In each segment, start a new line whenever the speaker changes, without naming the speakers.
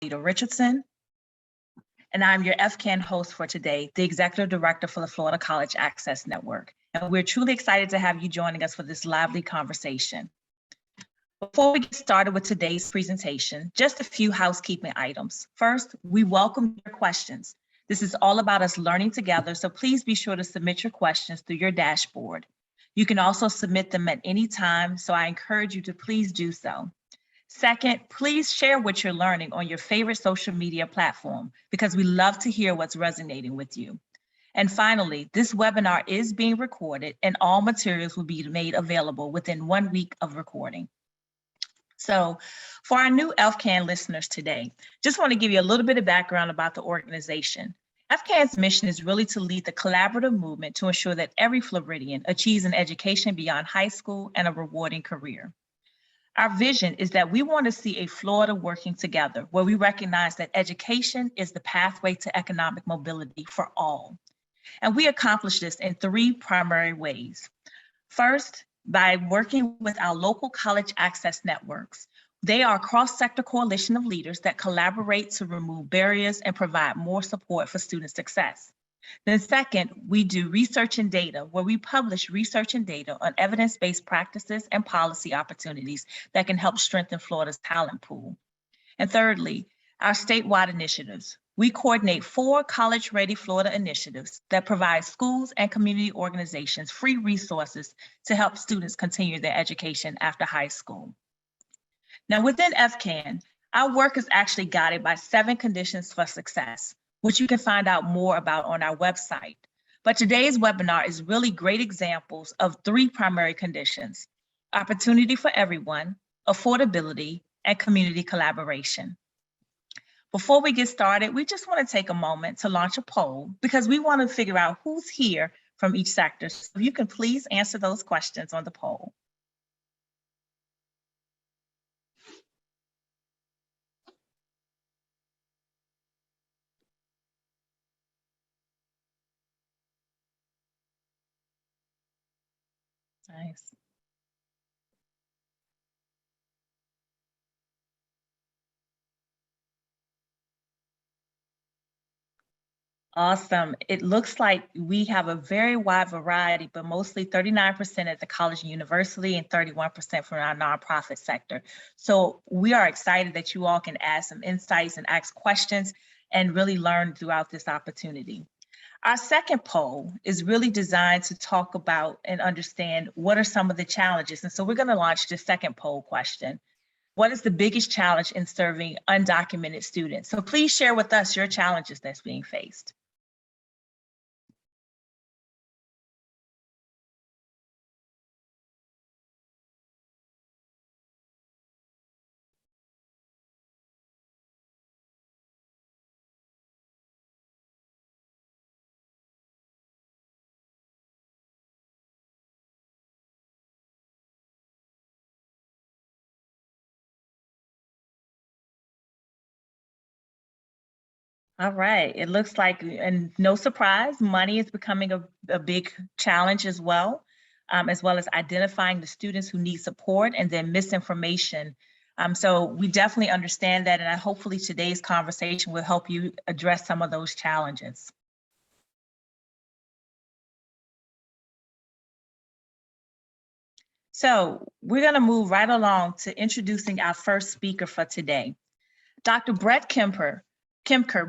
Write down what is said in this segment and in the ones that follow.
Leader Richardson, and I'm your FCAN host for today, the Executive Director for the Florida College Access Network. And we're truly excited to have you joining us for this lively conversation. Before we get started with today's presentation, just a few housekeeping items. First, we welcome your questions. This is all about us learning together, so please be sure to submit your questions through your dashboard. You can also submit them at any time, so I encourage you to please do so. Second, please share what you're learning on your favorite social media platform, because we love to hear what's resonating with you. And finally, this webinar is being recorded and all materials will be made available within 1 week of recording. So for our new FCAN listeners today, just want to give you a little bit of background about the organization. FCAN's mission is really to lead the collaborative movement to ensure that every Floridian achieves an education beyond high school and a rewarding career. Our vision is that we want to see a Florida working together, where we recognize that education is the pathway to economic mobility for all. And we accomplish this in 3 primary ways. First, by working with our local college access networks. They are a cross-sector coalition of leaders that collaborate to remove barriers and provide more support for student success. Then second, we do research and data, where we publish research and data on evidence-based practices and policy opportunities that can help strengthen Florida's talent pool. And thirdly, our statewide initiatives. We coordinate 4 College Ready Florida initiatives that provide schools and community organizations free resources to help students continue their education after high school. Now within FCAN, our work is actually guided by 7 conditions for success, which you can find out more about on our website. But today's webinar is really great examples of 3 primary conditions: opportunity for everyone, affordability, and community collaboration. Before we get started, we just want to take a moment to launch a poll because we want to figure out who's here from each sector. So if you can please answer those questions on the poll. Nice. Awesome. It looks like we have a very wide variety, but mostly 39% at the college and university and 31% from our nonprofit sector. So we are excited that you all can add some insights and ask questions and really learn throughout this opportunity. Our second poll is really designed to talk about and understand what are some of the challenges. And so we're going to launch the second poll question. What is the biggest challenge in serving undocumented students? So please share with us your challenges that's being faced. All right, it looks like, and no surprise, money is becoming a big challenge as well as identifying the students who need support and then misinformation. So we definitely understand that, and hopefully today's conversation will help you address some of those challenges. So we're gonna move right along to introducing our first speaker for today. Dr. Brett Kemper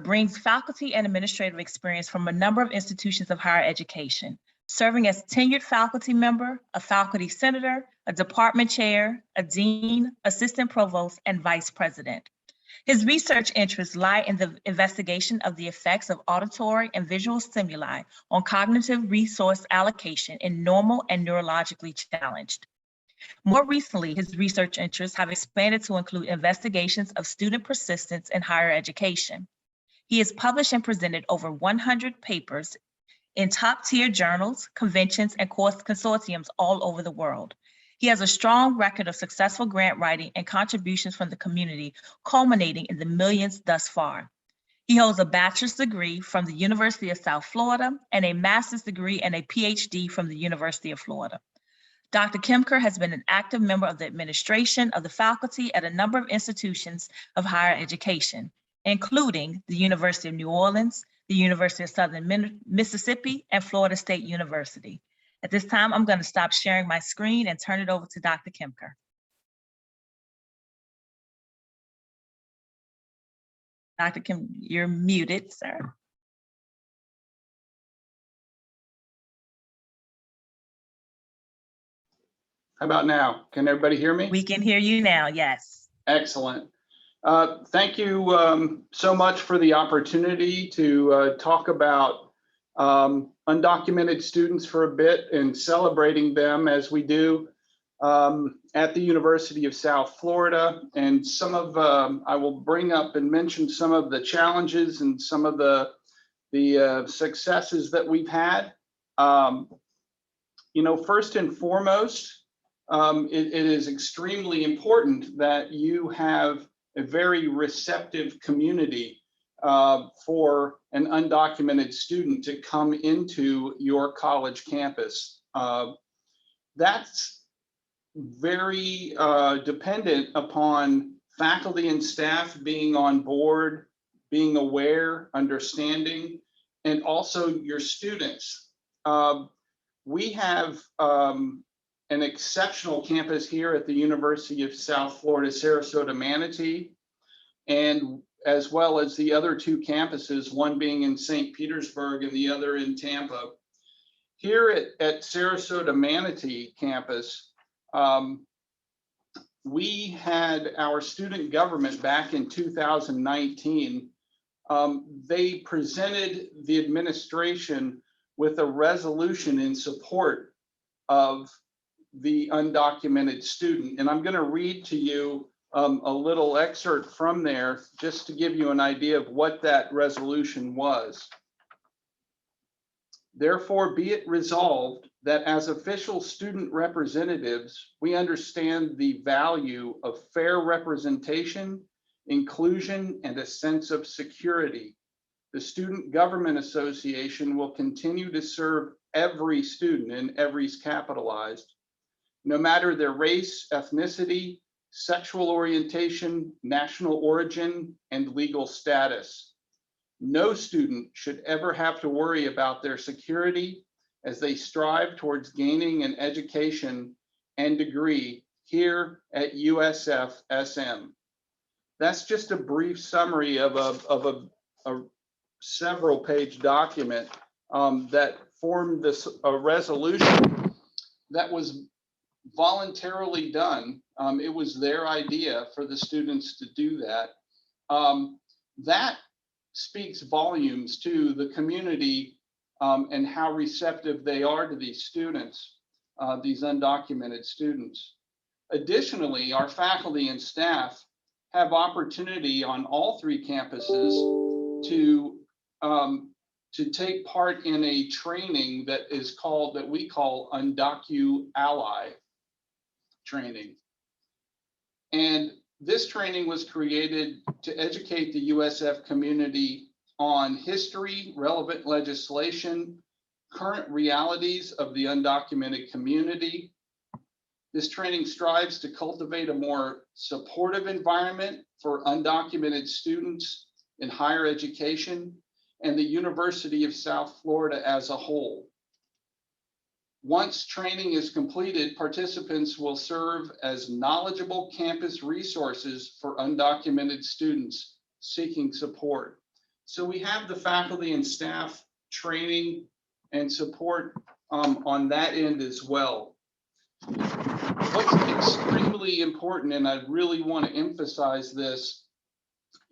brings faculty and administrative experience from a number of institutions of higher education, serving as tenured faculty member, a faculty senator, a department chair, a dean, assistant provost, and vice president. His research interests lie in the investigation of the effects of auditory and visual stimuli on cognitive resource allocation in normal and neurologically challenged. More recently, his research interests have expanded to include investigations of student persistence in higher education. He has published and presented over 100 papers in top-tier journals, conventions, and course consortiums all over the world. He has a strong record of successful grant writing and contributions from the community, culminating in the millions thus far. He holds a bachelor's degree from the University of South Florida and a master's degree and a PhD from the University of Florida. Dr. Kemker has been an active member of the administration of the faculty at a number of institutions of higher education, including the University of New Orleans, the University of Southern Mississippi, and Florida State University. At this time, I'm going to stop sharing my screen and turn it over to Dr. Kemker. Dr. Kemker, you're muted, sir.
How about now? Can everybody hear me?
We can hear you now, yes.
Excellent. Thank you so much for the opportunity to talk about undocumented students for a bit and celebrating them as we do at the University of South Florida. And some of, I will bring up and mention some of the challenges and some of the successes that we've had. You know, first and foremost, it is extremely important that you have a very receptive community for an undocumented student to come into your college campus. That's very dependent upon faculty and staff being on board, being aware, understanding, and also your students. We have an exceptional campus here at the University of South Florida, Sarasota, Manatee, and as well as the other two campuses, one being in St. Petersburg and the other in Tampa. Here at Sarasota Manatee campus, we had our student government back in 2019. They presented the administration with a resolution in support of the undocumented student. And I'm going to read to you a little excerpt from there just to give you an idea of what that resolution was. Therefore, be it resolved that as official student representatives, we understand the value of fair representation, inclusion, and a sense of security. The Student Government Association will continue to serve every student, and every's capitalized, no matter their race, ethnicity, sexual orientation, national origin, and legal status. No student should ever have to worry about their security as they strive towards gaining an education and degree here at USF-SM. That's just a brief summary of a several page document that formed this resolution that was voluntarily done. It was their idea for the students to do that. That speaks volumes to the community and how receptive they are to these students, these undocumented students. Additionally, our faculty and staff have opportunity on all three campuses to take part in a training that we call Undocu-Ally training. And this training was created to educate the USF community on history, relevant legislation, current realities of the undocumented community. This training strives to cultivate a more supportive environment for undocumented students in higher education and the University of South Florida as a whole. Once training is completed, participants will serve as knowledgeable campus resources for undocumented students seeking support. So we have the faculty and staff training and support on that end as well. What's extremely important, and I really want to emphasize this,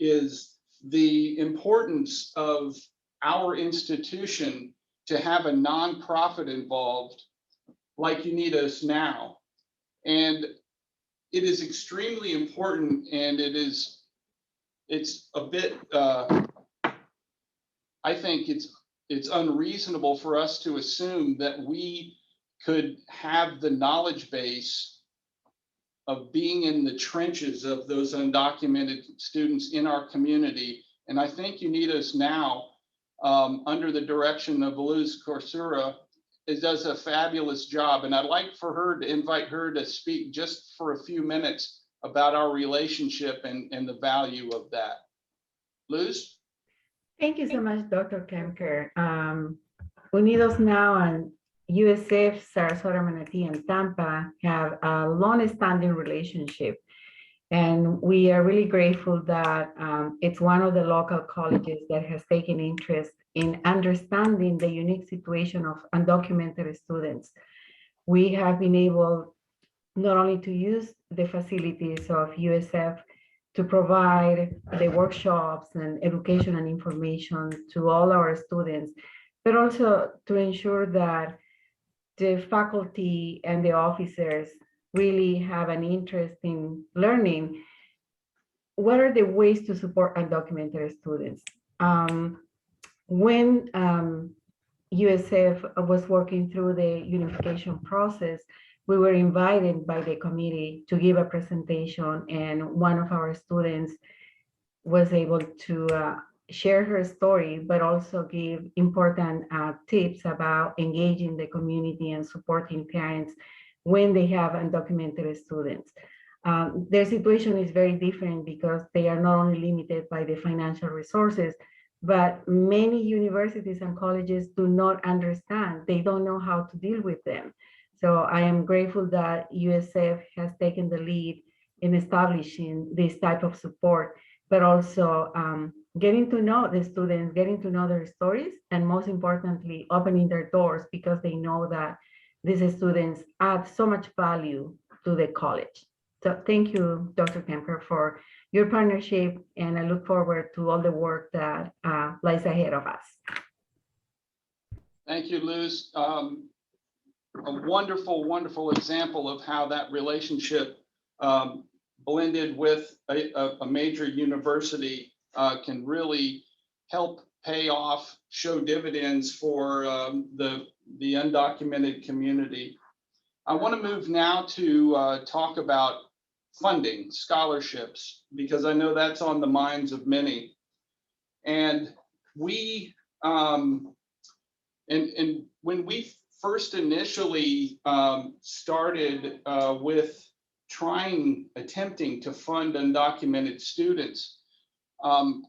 is the importance of our institution to have a nonprofit involved like Unidos Now. And it is extremely important, and it's a bit, I think it's unreasonable for us to assume that we could have the knowledge base of being in the trenches of those undocumented students in our community. And I think Unidos Now, under the direction of Luz Coursera, does a fabulous job. And I'd like for her to invite her to speak just for a few minutes about our relationship and the value of that. Luz?
Thank you so much, Dr. Kemker. Unidos Now and USF, Sarasota, Manatee, and Tampa have a long-standing relationship. And we are really grateful that it's one of the local colleges that has taken interest in understanding the unique situation of undocumented students. We have been able not only to use the facilities of USF to provide the workshops and education and information to all our students, but also to ensure that the faculty and the officers really have an interest in learning what are the ways to support undocumented students. When USF was working through the unification process, we were invited by the committee to give a presentation, and one of our students was able to share her story, but also give important tips about engaging the community and supporting parents when they have undocumented students. Their situation is very different because they are not only limited by the financial resources, but many universities and colleges do not understand. They don't know how to deal with them. So I am grateful that USF has taken the lead in establishing this type of support, but also getting to know the students, getting to know their stories, and most importantly, opening their doors because they know that these students add so much value to the college. So thank you, Dr. Kemper, for your partnership, and I look forward to all the work that lies ahead of us.
Thank you, Luz. A wonderful, wonderful example of how that relationship blended with a major university can really help pay off, show dividends for the undocumented community. I want to move now to talk about funding, scholarships, because I know that's on the minds of many. And we, and when we first initially started with attempting to fund undocumented students, and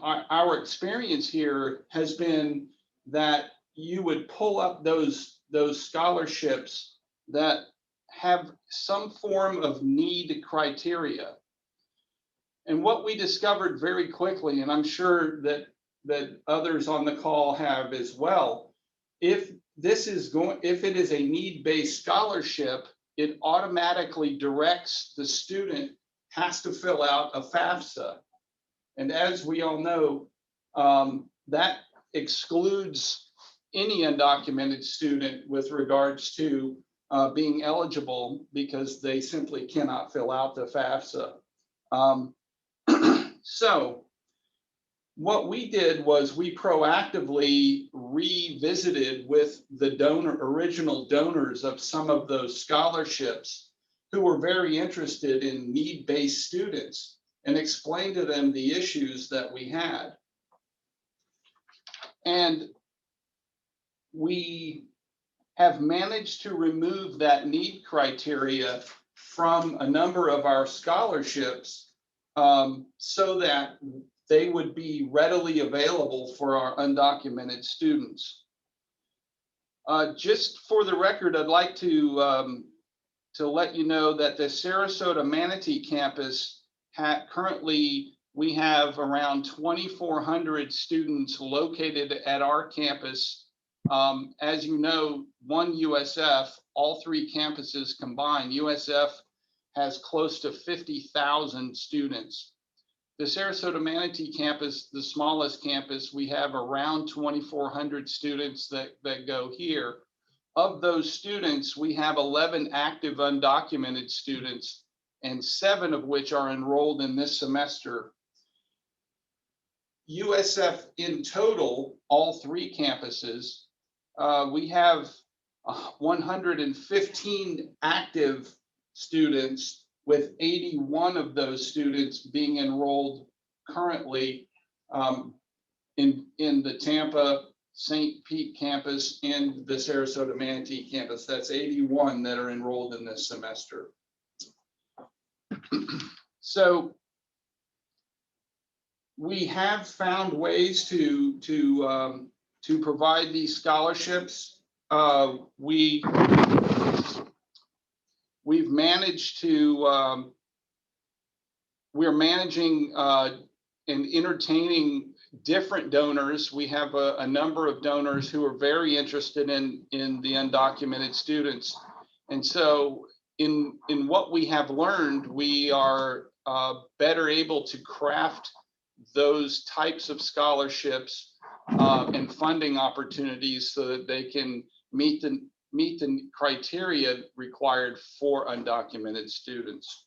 our experience here has been that you would pull up those scholarships that have some form of need criteria. And what we discovered very quickly, and I'm sure that others on the call have as well, if it is a need-based scholarship, it automatically directs the student has to fill out a FAFSA. And as we all know, that excludes any undocumented student with regards to being eligible because they simply cannot fill out the FAFSA. So what we did was we proactively revisited with the original donors of some of those scholarships who were very interested in need-based students and explained to them the issues that we had. And we have managed to remove that need criteria from a number of our scholarships so that they would be readily available for our undocumented students. Just for the record, I'd like to let you know that the Sarasota Manatee campus currently we have around 2,400 students located at our campus. As you know, one USF, all three campuses combined, USF has close to 50,000 students. The Sarasota Manatee campus, the smallest campus, we have around 2,400 students that go here. Of those students, we have 11 active undocumented students, and 7 of which are enrolled in this semester. USF in total, all three campuses, we have 115 active students, with 81 of those students being enrolled currently in the Tampa, St. Pete campus and the Sarasota Manatee campus. That's 81 that are enrolled in this semester. So we have found ways to provide these scholarships. We've managed to, we're managing and entertaining different donors. We have a number of donors who are very interested in the undocumented students. And so in what we have learned, we are better able to craft those types of scholarships and funding opportunities so that they can meet the criteria required for undocumented students.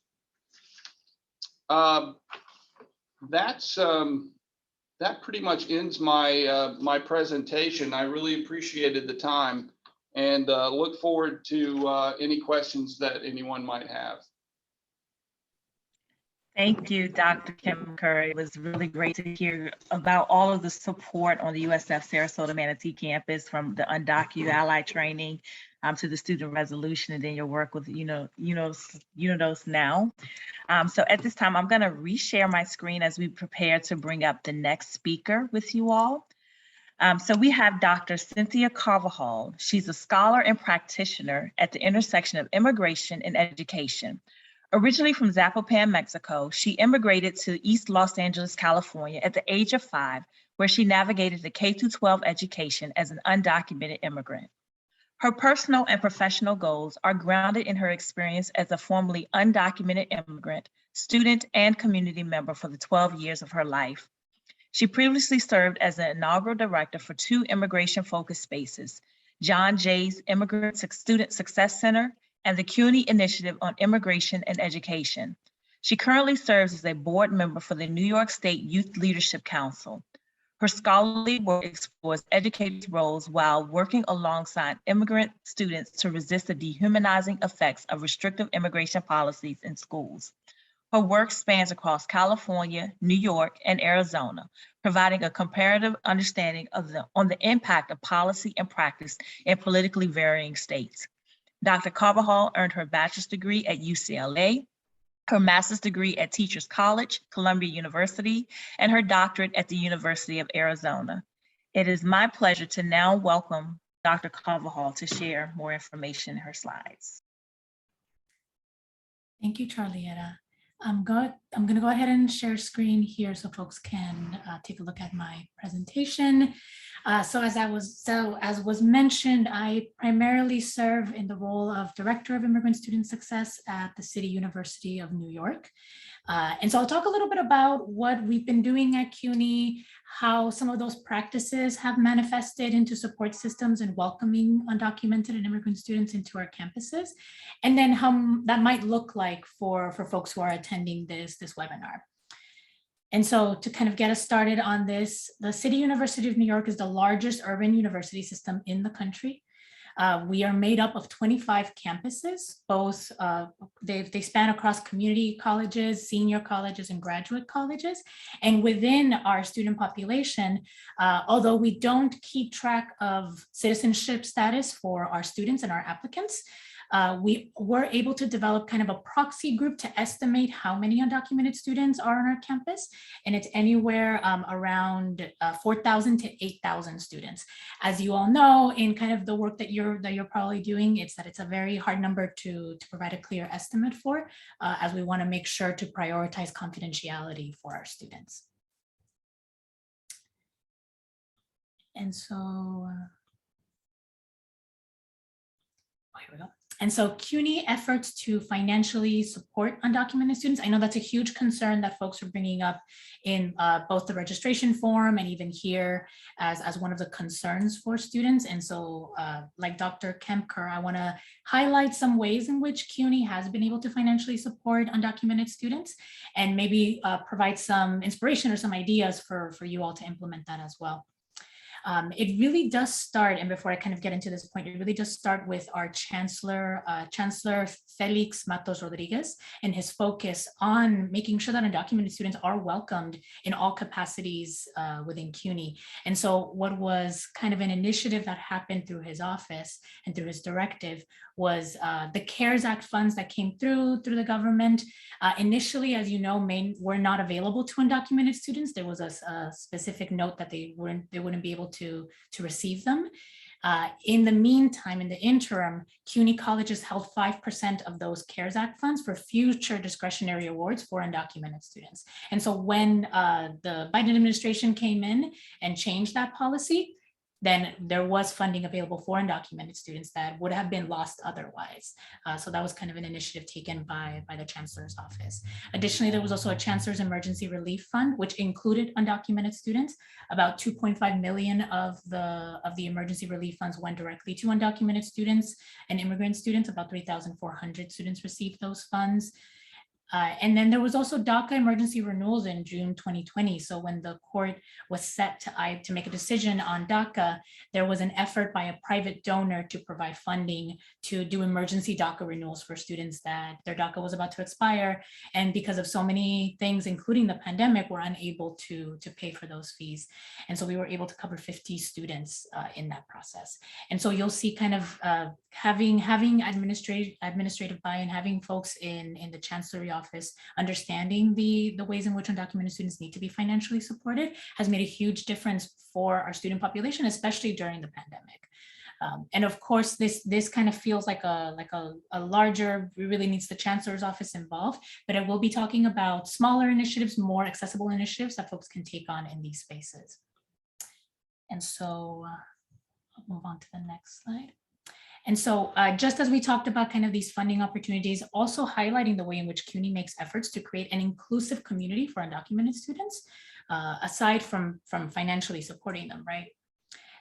That pretty much ends my my presentation. I really appreciated the time and look forward to any questions that anyone might have.
Thank you, Dr. Kemker. It was really great to hear about all of the support on the USF Sarasota Manatee campus, from the Undocu Ally training to the student resolution, and then your work with UNOS now. So at this time, I'm going to reshare my screen as we prepare to bring up the next speaker with you all. So we have Dr. Cynthia Carvajal. She's a scholar and practitioner at the intersection of immigration and education. Originally from Zapopan, Mexico, she immigrated to East Los Angeles, California at the age of 5, where she navigated the K-12 education as an undocumented immigrant. Her personal and professional goals are grounded in her experience as a formerly undocumented immigrant, student, and community member for the 12 years of her life. She previously served as an inaugural director for 2 immigration-focused spaces, John Jay's Immigrant Student Success Center and the Cuny Initiative on Immigration and Education. She currently serves as a board member for the New York State Youth Leadership Council. Her scholarly work explores educators' roles while working alongside immigrant students to resist the dehumanizing effects of restrictive immigration policies in schools. Her work spans across California, New York, and Arizona, providing a comparative understanding of on the impact of policy and practice in politically varying states. Dr. Carvajal earned her bachelor's degree at UCLA, her master's degree at Teachers College, Columbia University, and her doctorate at the University of Arizona. It is my pleasure to now welcome Dr. Carvajal to share more information in her slides.
Thank you, Charlietta. I'm going to go ahead and share screen here so folks can take a look at my presentation. As was mentioned, I primarily serve in the role of Director of Immigrant Student Success at the City University of New York. And so I'll talk a little bit about what we've been doing at Cuny, how some of those practices have manifested into support systems and welcoming undocumented and immigrant students into our campuses, and then how that might look like for folks who are attending this webinar. And so to kind of get us started on this, the City University of New York is the largest urban university system in the country. We are made up of 25 campuses, both they span across community colleges, senior colleges, and graduate colleges. And within our student population, although we don't keep track of citizenship status for our students and our applicants, we were able to develop kind of a proxy group to estimate how many undocumented students are on our campus. And it's anywhere around 4,000 to 8,000 students. As you all know, in kind of the work that you're probably doing, it's a very hard number to provide a clear estimate for, as we want to make sure to prioritize confidentiality for our students. And so, here we go. And so CUNY efforts to financially support undocumented students. I know that's a huge concern that folks are bringing up in both the registration form and even here as one of the concerns for students. And so like Dr. Kemker, I want to highlight some ways in which CUNY has been able to financially support undocumented students and maybe provide some inspiration or some ideas for you all to implement that as well. It really does start, and before I kind of get into this point, it really does start with our Chancellor, Chancellor Felix Matos Rodriguez, and his focus on making sure that undocumented students are welcomed in all capacities within Cuny. And so what was kind of an initiative that happened through his office and through his directive was the CARES Act funds that came through the government. Initially, as you know, were not available to undocumented students. There was a specific note that they wouldn't be able to receive them. In the meantime, in the interim, CUNY colleges held 5% of those CARES Act funds for future discretionary awards for undocumented students. And so when the Biden administration came in and changed that policy, then there was funding available for undocumented students that would have been lost otherwise. So that was kind of an initiative taken by the Chancellor's office. Additionally, there was also a Chancellor's Emergency Relief Fund, which included undocumented students. About 2.5 million of the emergency relief funds went directly to undocumented students and immigrant students. About 3,400 students received those funds. And then there was also DACA emergency renewals in June 2020. So when the court was set to make a decision on DACA, there was an effort by a private donor to provide funding to do emergency DACA renewals for students that their DACA was about to expire. And because of so many things, including the pandemic, were unable to pay for those fees. And so we were able to cover 50 students in that process. And so you'll see kind of having administrative buy-in, having folks in the Chancellery office understanding the ways in which undocumented students need to be financially supported has made a huge difference for our student population, especially during the pandemic. And of course, this kind of feels like a larger, really needs the Chancellor's office involved, but I will be talking about smaller initiatives, more accessible initiatives that folks can take on in these spaces. And so I'll move on to the next slide. And so just as we talked about kind of these funding opportunities, also highlighting the way in which CUNY makes efforts to create an inclusive community for undocumented students, aside from financially supporting them, right?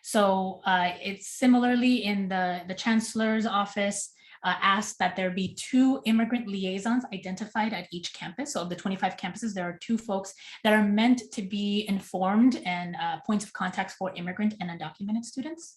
So it's similarly in the Chancellor's office asked that there be 2 immigrant liaisons identified at each campus. So of the 25 campuses, there are 2 folks that are meant to be informed and points of contact for immigrant and undocumented students.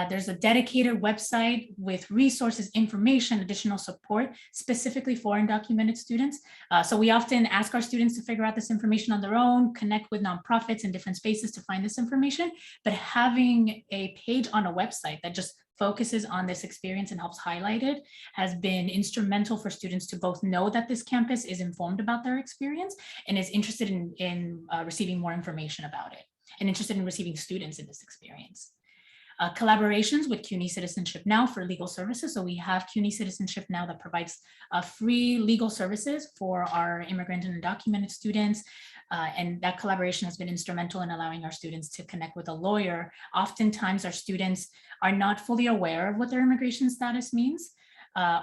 There's a dedicated website with resources, information, additional support specifically for undocumented students. So we often ask our students to figure out this information on their own, connect with nonprofits and different spaces to find this information, but having a page on a website that just focuses on this experience and helps highlight it has been instrumental for students to both know that this campus is informed about their experience and is interested in receiving more information about it and interested in receiving students in this experience. Collaborations with CUNY Citizenship Now for legal services. So we have CUNY Citizenship Now that provides free legal services for our immigrant and undocumented students. And that collaboration has been instrumental in allowing our students to connect with a lawyer. Oftentimes our students are not fully aware of what their immigration status means,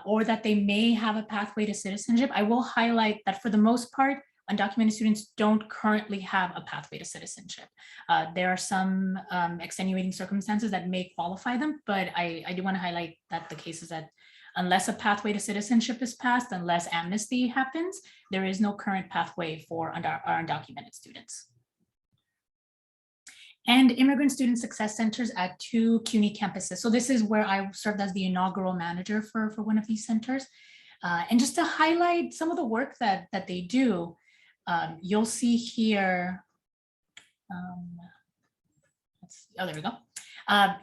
or that they may have a pathway to citizenship. I will highlight that for the most part, undocumented students don't currently have a pathway to citizenship. There are some extenuating circumstances that may qualify them, but I do want to highlight that the case is that unless a pathway to citizenship is passed, unless amnesty happens, there is no current pathway for our undocumented students. And immigrant student success centers at 2 CUNY campuses. So this is where I served as the inaugural manager for one of these centers. And just to highlight some of the work that they do, you'll see here, there we go.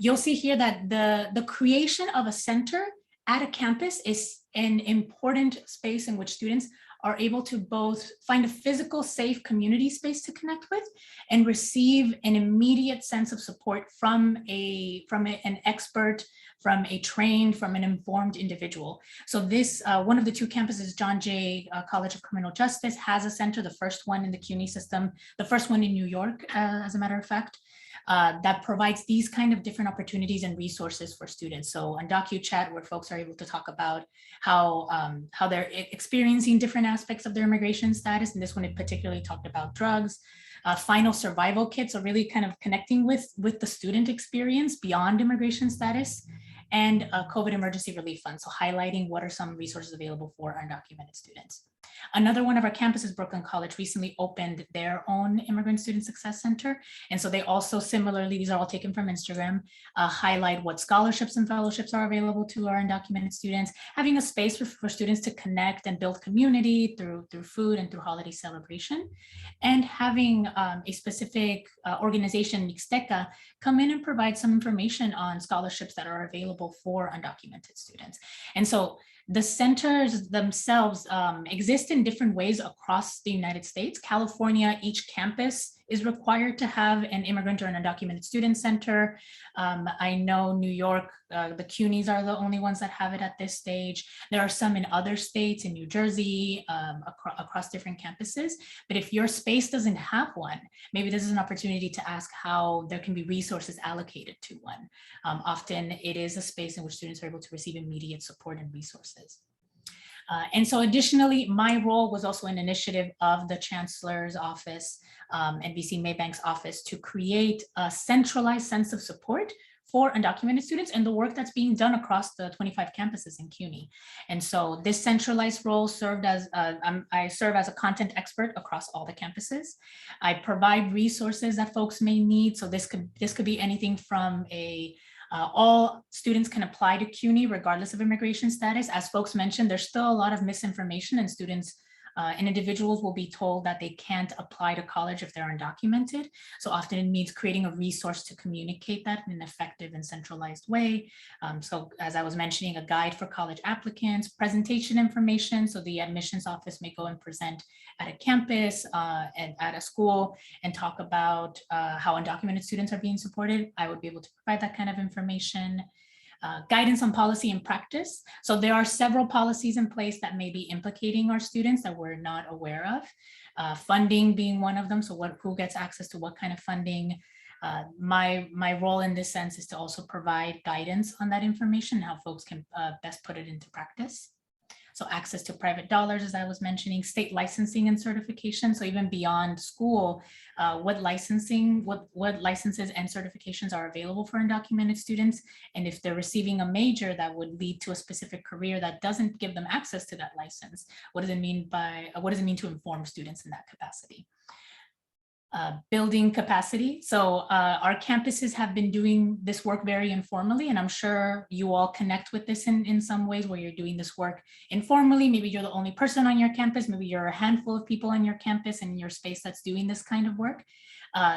You'll see here that the creation of a center at a campus is an important space in which students are able to both find a physical, safe community space to connect with and receive an immediate sense of support from an expert, from an informed individual. So this, one of the 2 campuses, John Jay College of Criminal Justice, has a center, the first one in the CUNY system, the first one in New York, as a matter of fact, that provides these kind of different opportunities and resources for students. So UndocuChat, where folks are able to talk about how they're experiencing different aspects of their immigration status. And this one, it particularly talked about drugs. Final survival kits, so really kind of connecting with the student experience beyond immigration status, and COVID emergency relief fund, so highlighting what are some resources available for undocumented students. Another one of our campuses, Brooklyn College, recently opened their own Immigrant Student Success Center. And so they also similarly, these are all taken from Instagram, highlight what scholarships and fellowships are available to our undocumented students, having a space for students to connect and build community through food and through holiday celebration, and having a specific organization, Mixteca, come in and provide some information on scholarships that are available for undocumented students. And so the centers themselves exist in different ways across the United States. California, each campus is required to have an immigrant or an undocumented student center. I know New York, the Cunys are the only ones that have it at this stage. There are some in other states, in New Jersey, across different campuses. But if your space doesn't have one, maybe this is an opportunity to ask how there can be resources allocated to one. Often it is a space in which students are able to receive immediate support and resources. And so additionally, my role was also an initiative of the Chancellor's office and BC Maybank's office to create a centralized sense of support for undocumented students and the work that's being done across the 25 campuses in Cuny. And so this centralized role served as, I serve as a content expert across all the campuses. I provide resources that folks may need. So this could be anything from all students can apply to CUNY regardless of immigration status. As folks mentioned, there's still a lot of misinformation, and students and individuals will be told that they can't apply to college if they're undocumented. So often it means creating a resource to communicate that in an effective and centralized way. So as I was mentioning, a guide for college applicants, presentation information. So the admissions office may go and present at a campus and at a school and talk about how undocumented students are being supported. I would be able to provide that kind of information. Guidance on policy and practice. So there are several policies in place that may be implicating our students that we're not aware of. Funding being one of them. So who gets access to what kind of funding? My role in this sense is to also provide guidance on that information, how folks can best put it into practice. So access to private dollars, as I was mentioning, state licensing and certification. So even beyond school, what licenses and certifications are available for undocumented students. And if they're receiving a major that would lead to a specific career that doesn't give them access to that license, what does it mean to inform students in that capacity? Building capacity. So our campuses have been doing this work very informally, and I'm sure you all connect with this in some ways where you're doing this work informally. Maybe you're the only person on your campus, maybe you're a handful of people on your campus and in your space that's doing this kind of work.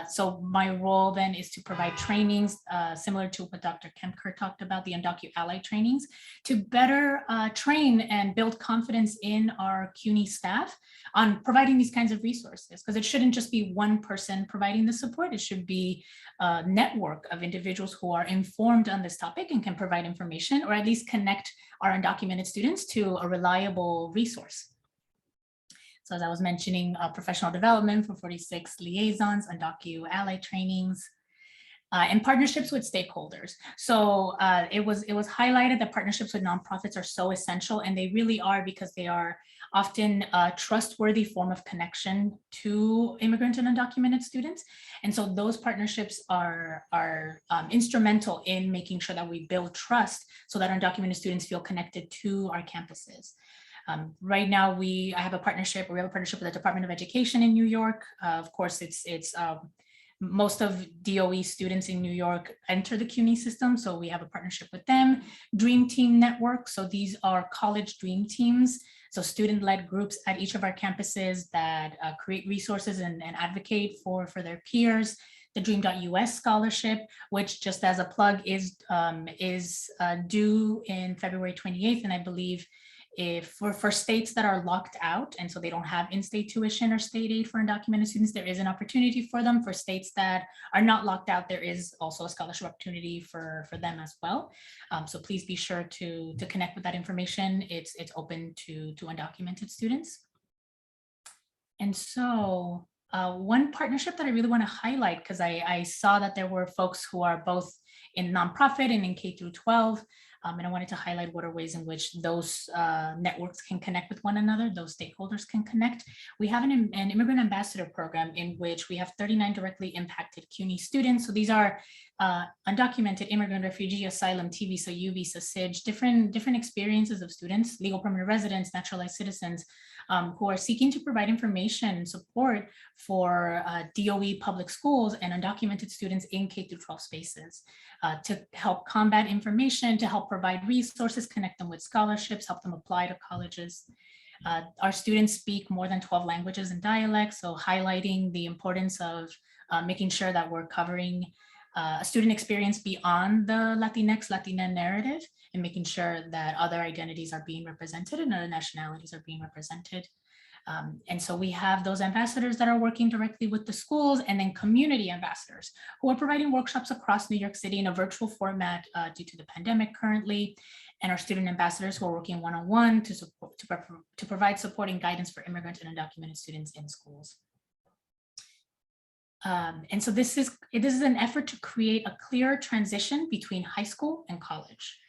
So my role then is to provide trainings similar to what Dr. Kemker talked about, the Undocu Ally trainings, to better train and build confidence in our CUNY staff on providing these kinds of resources, because it shouldn't just be one person providing the support. It should be a network of individuals who are informed on this topic and can provide information, or at least connect our undocumented students to a reliable resource. So as I was mentioning, professional development for 46 liaisons, Undocu Ally trainings, and partnerships with stakeholders. So it was highlighted that partnerships with nonprofits are so essential, and they really are, because they are often a trustworthy form of connection to immigrant and undocumented students. And so those partnerships are instrumental in making sure that we build trust so that undocumented students feel connected to our campuses. Right now, we have a partnership with the Department of Education in New York. Of course, it's most of DOE students in New York enter the CUNY system, so we have a partnership with them. Dream Team Network, so these are college dream teams, so student-led groups at each of our campuses that create resources and advocate for their peers. The Dream.US scholarship, which, just as a plug, is due in February 28th, and I believe for states that are locked out and so they don't have in-state tuition or state aid for undocumented students, there is an opportunity for them. For states that are not locked out, there is also a scholarship opportunity for them as well. So please be sure to connect with that information. It's open to undocumented students. And so one partnership that I really want to highlight, because I saw that there were folks who are both in nonprofit and in K through 12. And I wanted to highlight what are ways in which those networks can connect with one another, those stakeholders can connect. We have an Immigrant Ambassador program in which we have 39 directly impacted CUNY students. So these are undocumented immigrant, refugee, asylum, T visa, U visa, SIJ, different experiences of students, legal permanent residents, naturalized citizens, who are seeking to provide information and support for DOE public schools and undocumented students in K-12 spaces to help combat information, to help provide resources, connect them with scholarships, help them apply to colleges. Our students speak more than 12 languages and dialects, so highlighting the importance of making sure that we're covering a student experience beyond the Latinx, Latina narrative, and making sure that other identities are being represented and other nationalities are being represented. And so we have those ambassadors that are working directly with the schools, and then community ambassadors who are providing workshops across New York City in a virtual format due to the pandemic currently, and our student ambassadors who are working one-on-one to provide support and guidance for immigrant and undocumented students in schools. And so this is an effort to create a clear transition between high school and college,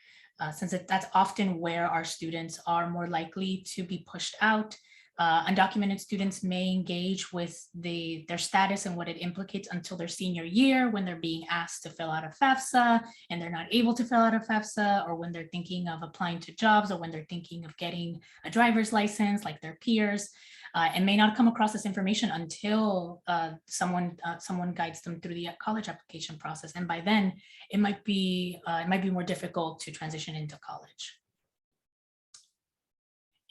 since that's often where our students are more likely to be pushed out. Undocumented students may engage with their status and what it implicates until their senior year, when they're being asked to fill out a FAFSA and they're not able to fill out a FAFSA, or when they're thinking of applying to jobs, or when they're thinking of getting a driver's license like their peers, and may not come across this information until someone guides them through the college application process. And by then it might be more difficult to transition into college.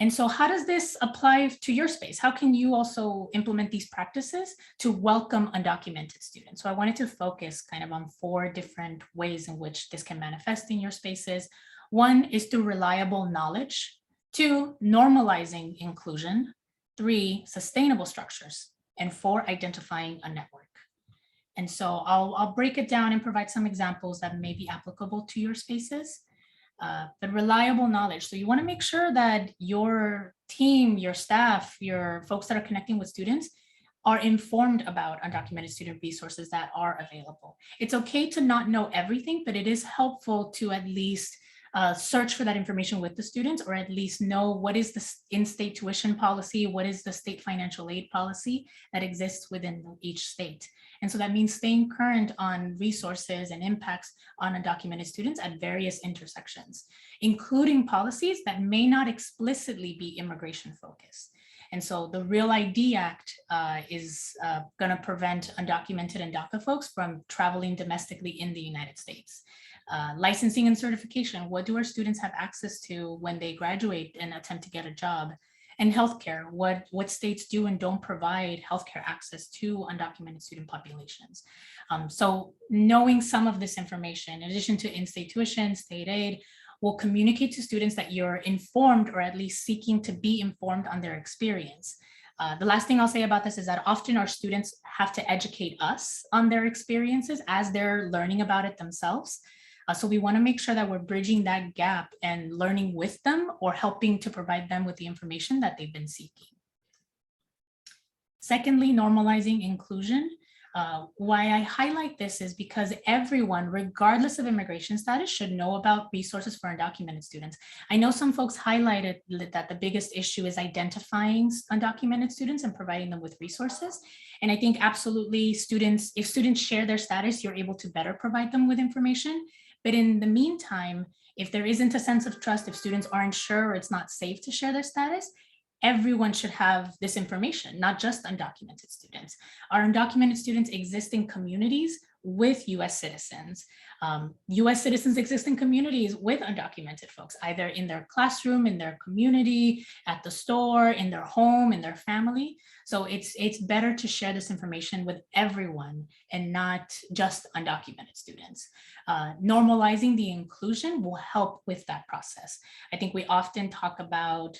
And so how does this apply to your space? How can you also implement these practices to welcome undocumented students? So I wanted to focus kind of on 4 different ways in which this can manifest in your spaces. 1 is through reliable knowledge. 2, normalizing inclusion. 3, sustainable structures. And 4, identifying a network. And so I'll break it down and provide some examples that may be applicable to your spaces. But reliable knowledge. So you want to make sure that your team, your staff, your folks that are connecting with students are informed about undocumented student resources that are available. It's okay to not know everything, but it is helpful to at least search for that information with the students, or at least know what is the in-state tuition policy, what is the state financial aid policy that exists within each state. And so that means staying current on resources and impacts on undocumented students at various intersections, including policies that may not explicitly be immigration focused. And so the Real ID Act is going to prevent undocumented and DACA folks from traveling domestically in the United States. Licensing and certification, what do our students have access to when they graduate and attempt to get a job? And healthcare, what states do and don't provide healthcare access to undocumented student populations. So knowing some of this information, in addition to in-state tuition, state aid, will communicate to students that you're informed, or at least seeking to be informed on their experience. The last thing I'll say about this is that often our students have to educate us on their experiences as they're learning about it themselves. So we want to make sure that we're bridging that gap and learning with them, or helping to provide them with the information that they've been seeking. Secondly, normalizing inclusion. Why I highlight this is because everyone, regardless of immigration status, should know about resources for undocumented students. I know some folks highlighted that the biggest issue is identifying undocumented students and providing them with resources. And I think absolutely if students share their status, you're able to better provide them with information. But in the meantime, if there isn't a sense of trust, if students aren't sure or it's not safe to share their status, everyone should have this information, not just undocumented students. Our undocumented students exist in communities with US citizens. US citizens exist in communities with undocumented folks, either in their classroom, in their community, at the store, in their home, in their family. So it's better to share this information with everyone and not just undocumented students. Normalizing the inclusion will help with that process. I think we often talk about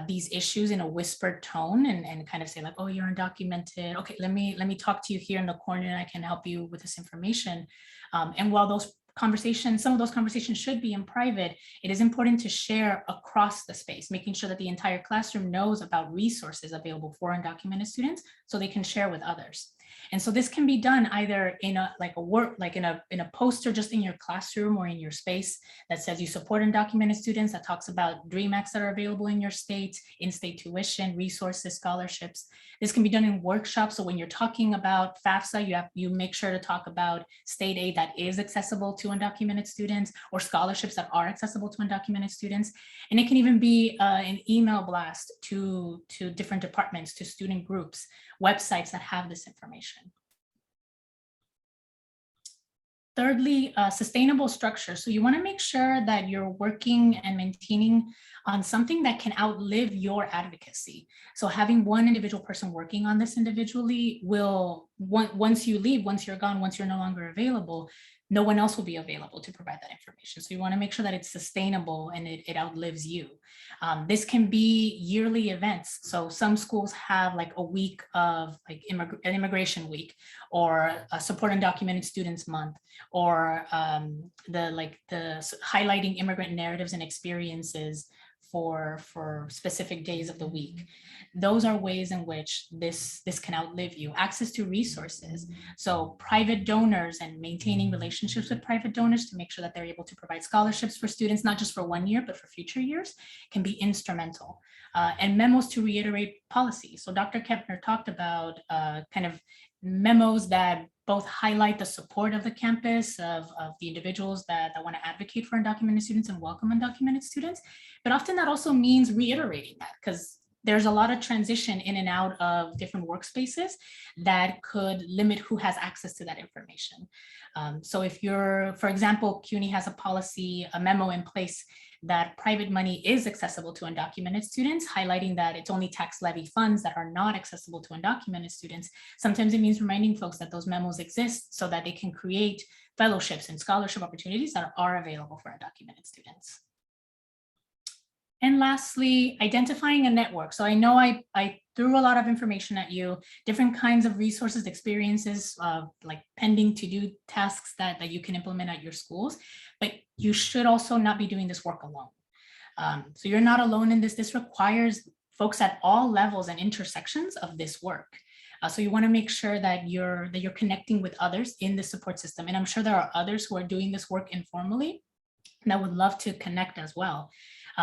these issues in a whispered tone and kind of say like, oh, you're undocumented. Okay, let me talk to you here in the corner and I can help you with this information. And while some of those conversations should be in private, it is important to share across the space, making sure that the entire classroom knows about resources available for undocumented students so they can share with others. And so this can be done either in a poster just in your classroom or in your space that says you support undocumented students, that talks about DREAM Acts that are available in your state, in-state tuition, resources, scholarships. This can be done in workshops. So when you're talking about FAFSA, you make sure to talk about state aid that is accessible to undocumented students, or scholarships that are accessible to undocumented students. And it can even be an email blast to different departments, to student groups, websites that have this information. Thirdly, sustainable structure. So you want to make sure that you're working and maintaining on something that can outlive your advocacy. So having one individual person working on this individually will, once you leave, once you're gone, once you're no longer available, no one else will be available to provide that information. So you want to make sure that it's sustainable and it outlives you. This can be yearly events. So some schools have like a week of like an immigration week, or a support undocumented students month, or the highlighting immigrant narratives and experiences for specific days of the week. Those are ways in which this can outlive you. Access to resources. So private donors and maintaining relationships with private donors to make sure that they're able to provide scholarships for students, not just for 1 year, but for future years, can be instrumental. And memos to reiterate policy. So Dr. Kemper talked about kind of memos that both highlight the support of the campus, of the individuals that want to advocate for undocumented students and welcome undocumented students. But often that also means reiterating that, because there's a lot of transition in and out of different workspaces that could limit who has access to that information. So if you're, for example, Cuny has a policy, a memo in place that private money is accessible to undocumented students, highlighting that it's only tax levy funds that are not accessible to undocumented students. Sometimes it means reminding folks that those memos exist so that they can create fellowships and scholarship opportunities that are available for undocumented students. And lastly, identifying a network. So I know I threw a lot of information at you, different kinds of resources, experiences, like pending to-do tasks that you can implement at your schools, but you should also not be doing this work alone. So you're not alone in this. This requires folks at all levels and intersections of this work. So you want to make sure that you're connecting with others in the support system. And I'm sure there are others who are doing this work informally that would love to connect as well.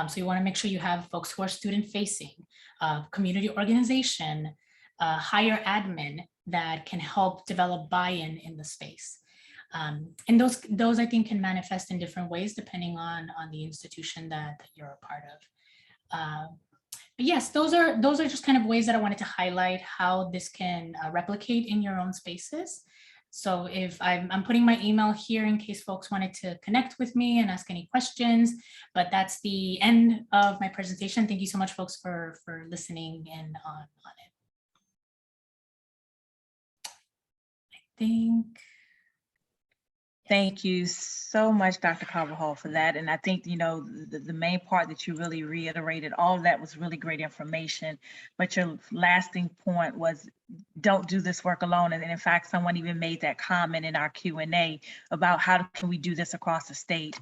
So you want to make sure you have folks who are student facing, community organization, higher admin that can help develop buy-in in the space. And those I think can manifest in different ways depending on the institution that you're a part of. But yes, those are just kind of ways that I wanted to highlight how this can replicate in your own spaces. So if I'm putting my email here in case folks wanted to connect with me and ask any questions, but that's the end of my presentation. Thank you so much, folks, for listening in on it. I think.
Thank you so much, Dr. Carvajal, for that. And I think, you know, the main part that you really reiterated, all of that was really great information. But your lasting point was, don't do this work alone. And in fact, someone even made that comment in our Q&A about how can we do this across the state.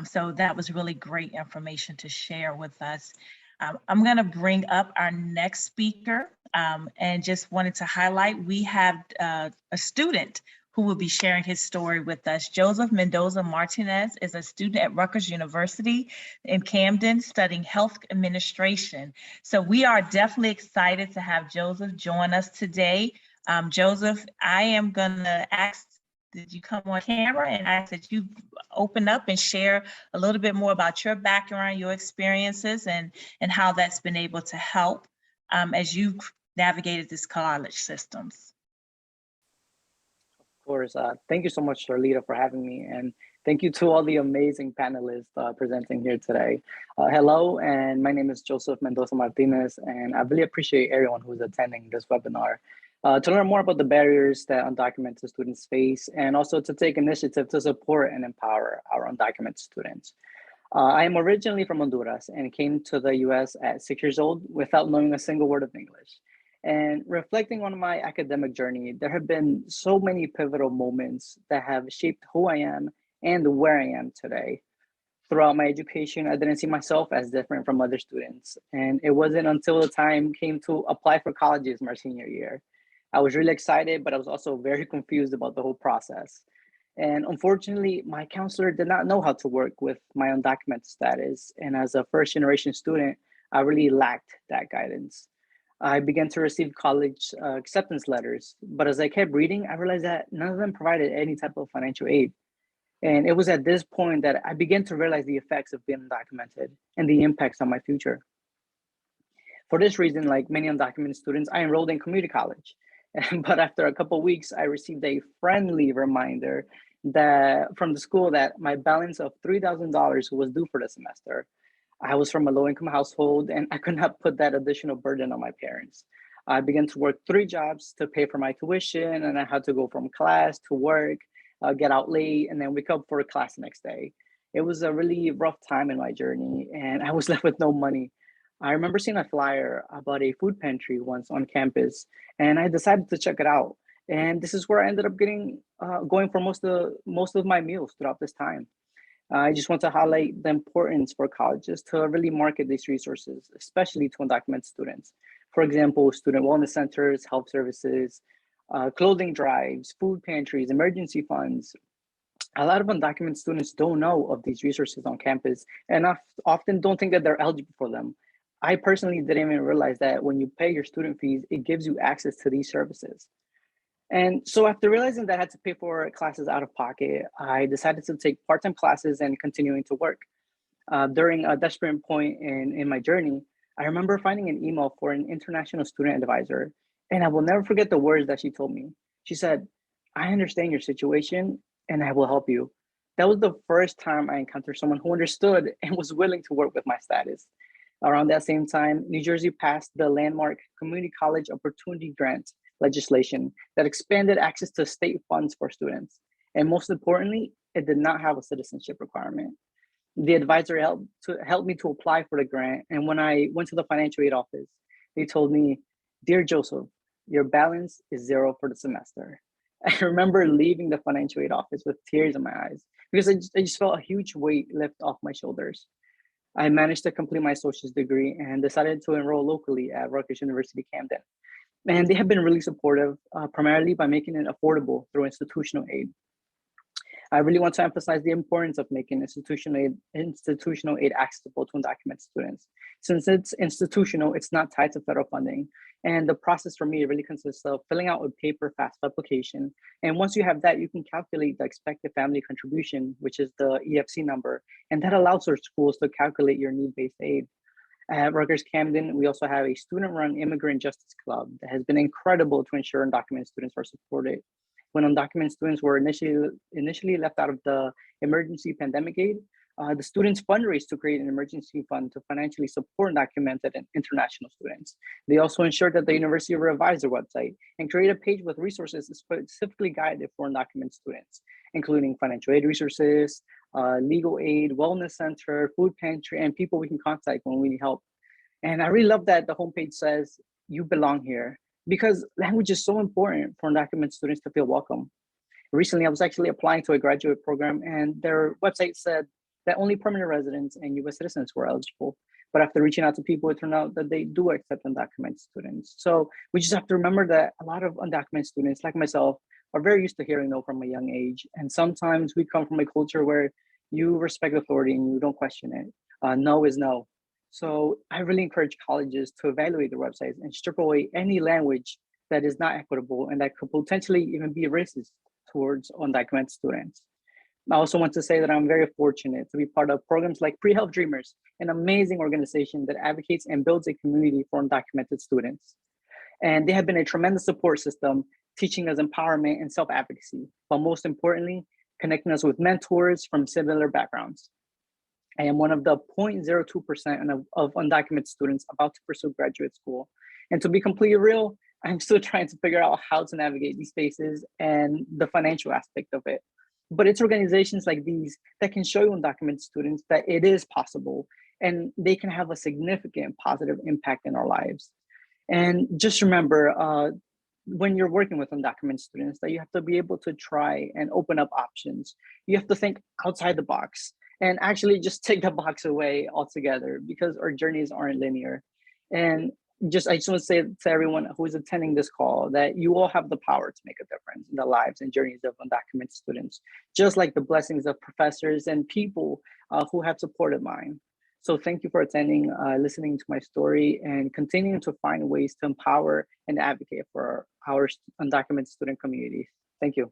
So that was really great information to share with us. I'm going to bring up our next speaker and just wanted to highlight, we have a student who will be sharing his story with us. Joseph Mendoza Martinez is a student at Rutgers University in Camden studying health administration. So we are definitely excited to have Joseph join us today. Joseph, I am gonna ask that you come on camera and ask that you open up and share a little bit more about your background, your experiences, and how that's been able to help as you navigated this college systems.
Of course. Thank you so much, Charlita, for having me. And thank you to all the amazing panelists presenting here today. Hello, and my name is Joseph Mendoza Martinez, and I really appreciate everyone who's attending this webinar to learn more about the barriers that undocumented students face, and also to take initiative to support and empower our undocumented students. I am originally from Honduras and came to the US at 6 years old without knowing a single word of English. And reflecting on my academic journey, there have been so many pivotal moments that have shaped who I am and where I am today. Throughout my education, I didn't see myself as different from other students. And it wasn't until the time came to apply for colleges my senior year I was really excited, but I was also very confused about the whole process. And unfortunately, my counselor did not know how to work with my undocumented status. And as a first generation student, I really lacked that guidance. I began to receive college acceptance letters, but as I kept reading, I realized that none of them provided any type of financial aid. And it was at this point that I began to realize the effects of being undocumented and the impacts on my future. For this reason, like many undocumented students, I enrolled in community college. But after a couple of weeks, I received a friendly reminder that from the school that my balance of $3,000 was due for the semester. I was from a low-income household and I could not put that additional burden on my parents. I began to work 3 jobs to pay for my tuition, and I had to go from class to work, get out late, and then wake up for a class the next day. It was a really rough time in my journey, and I was left with no money. I remember seeing a flyer about a food pantry once on campus, and I decided to check it out. And this is where I ended up going for most of my meals throughout this time. I just want to highlight the importance for colleges to really market these resources, especially to undocumented students. For example, student wellness centers, health services, clothing drives, food pantries, emergency funds. A lot of undocumented students don't know of these resources on campus and often don't think that they're eligible for them. I personally didn't even realize that when you pay your student fees, it gives you access to these services. And so after realizing that I had to pay for classes out of pocket, I decided to take part-time classes and continuing to work. During a desperate point in my journey, I remember finding an email for an international student advisor, and I will never forget the words that she told me. She said, "I understand your situation and I will help you." That was the first time I encountered someone who understood and was willing to work with my status. Around that same time, New Jersey passed the landmark Community College Opportunity Grant legislation that expanded access to state funds for students. And most importantly, it did not have a citizenship requirement. The advisor helped me to apply for the grant. And when I went to the financial aid office, they told me, "Dear Joseph, your balance is 0 for the semester." I remember leaving the financial aid office with tears in my eyes because I just felt a huge weight lift off my shoulders. I managed to complete my associate's degree and decided to enroll locally at Rutgers University Camden. And they have been really supportive, primarily by making it affordable through institutional aid. I really want to emphasize the importance of making institutional aid accessible to undocumented students. Since it's institutional, it's not tied to federal funding. And the process for me really consists of filling out a paper FAFSA application. And once you have that, you can calculate the expected family contribution, which is the EFC number. And that allows our schools to calculate your need-based aid. At Rutgers Camden, we also have a student-run Immigrant Justice Club that has been incredible to ensure undocumented students are supported. When undocumented students were initially left out of the emergency pandemic aid, the students fundraised to create an emergency fund to financially support undocumented and international students. They also ensured that the university revised their website and created a page with resources specifically guided for undocumented students, including financial aid resources, legal aid, wellness center, food pantry, and people we can contact when we need help. And I really love that the homepage says, "You belong here," because language is so important for undocumented students to feel welcome. Recently, I was actually applying to a graduate program, and their website said that only permanent residents and US citizens were eligible. But after reaching out to people, it turned out that they do accept undocumented students. So we just have to remember that a lot of undocumented students, like myself, are very used to hearing no from a young age. And sometimes we come from a culture where you respect authority and you don't question it. No is no. So I really encourage colleges to evaluate their websites and strip away any language that is not equitable and that could potentially even be racist towards undocumented students. I also want to say that I'm very fortunate to be part of programs like Pre-Health Dreamers, an amazing organization that advocates and builds a community for undocumented students. And they have been a tremendous support system, teaching us empowerment and self-advocacy, but most importantly, connecting us with mentors from similar backgrounds. I am one of the 0.02% of undocumented students about to pursue graduate school. And to be completely real, I'm still trying to figure out how to navigate these spaces and the financial aspect of it. But it's organizations like these that can show undocumented students that it is possible and they can have a significant positive impact in our lives. And just remember, when you're working with undocumented students, that you have to be able to try and open up options. You have to think outside the box and actually just take the box away altogether because our journeys aren't linear. And I just want to say to everyone who is attending this call that you all have the power to make a difference in the lives and journeys of undocumented students, just like the blessings of professors and people who have supported mine. So thank you for attending, listening to my story, and continuing to find ways to empower and advocate for our undocumented student communities. Thank you.